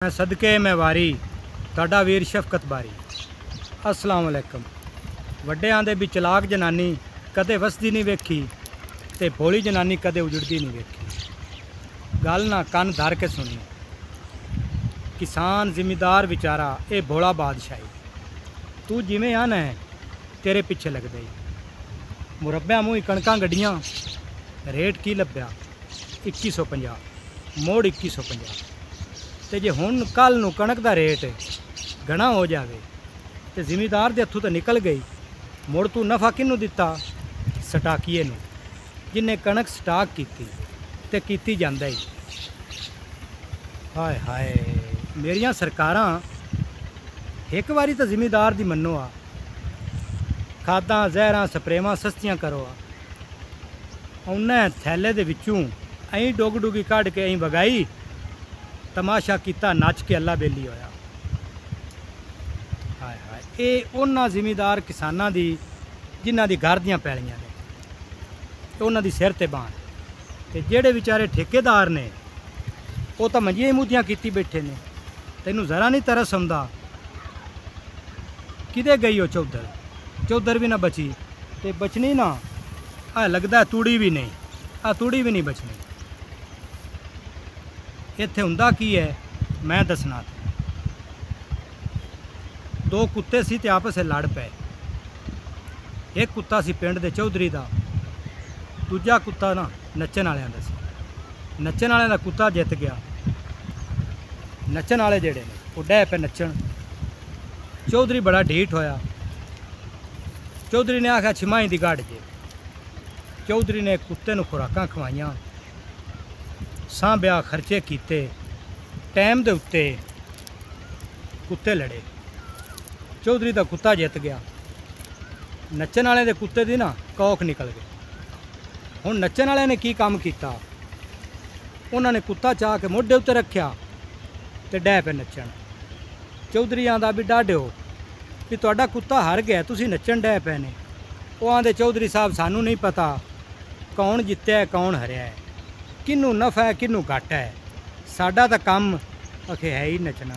मैं सदके मैं वारी तुहाडा वीर शफकत बारी। अस्सलाम वालेकुम। वड्डियां दे भी चलाक जनानी कदे वसदी नहीं वेखी ते भोली जनानी कदे उजड़दी नहीं वेखी। गल ना कन धर के सुनी। किसान जिमीदार विचारा ये भोला बादशाही, तू जिमें आना है तेरे पिछे लगदे ही। मुरब्बिया मूँह कणकां गड्डियां रेट की लभ्या 2150 मोड़ 2150 ते जे हुण कल नूं कणक दा रेट घना हो जावे ते जिमीदार दे हत्थों तो निकल गई। मुड़ तू नफ़ा किनू दिता? स्टाकीए नूं, जिन्हें कणक स्टाक कीती ते कीती जांदा ही। हाय हाय मेरियां सरकारां एक बारी तो जिमीदार दी मन्नो आ। खादां जहरां स्प्रेवां सस्तियां करो आ। उन्हें थैले दे विचों अं डुग डुगी कढ़ के अं वगाई, तमाशा किता नच के अल्लाह बेली होया। हाय हाय ये उन्हां जिमीदार किसानां दी जिन्हां दी घर दियां पैलियां ने, उन्हां दी सिर ते बाण ते जेड़े विचारे ठेकेदार ने वो तो मंजियां मुद्दियां कीती बैठे ने। तैनूं जरा नहीं तरस आउंदा? किदे गई हो चौधर? चौधर भी ना बची ते बचनी ना आ लगदा तूड़ी भी नहीं, आ तूड़ी भी नहीं बचनी। इत्थे हुंदा की है मैं दसना। दो कुत्ते सी ते आपस लड़ पे। एक कुत्ता सी पिंड दे चौधरी दा, दूजा कुत्ता ना नच्चण वालियां दा सी। नच्चण वालियां दा कुत्ता जित गया। नच्चण वाले जेड़े ने वो डै पे नच्चण। चौधरी बड़ा ढीठ होया। चौधरी ने आख्या छिमाई दी गढ़ जे। चौधरी ने कुत्ते नूं खुराकां खवाइयां, सांभिया, खर्चे कीते, टाइम दे उत्ते कुत्ते लड़े। चौधरी दा कुत्ता जित गया। नच्चण वाले दे कुत्ते दी ना कौख निकल गई। हुण नच्चण वाले ने की काम कीता? उन्होंने कुत्ता चाह के मोढे उत्ते रखिया ते डै पे नच्चण। चौधरी आंदा भी डाढिओ भी तुहाडा कुत्ता हार गया, तुसीं नच्चण डै पे ने। वो आंदे चौधरी साहब सानू नहीं पता कौन जित्या है कौन हरिया है, किनू नफा है किनू घाटा है, साडा तो काम अखे है ही नचना।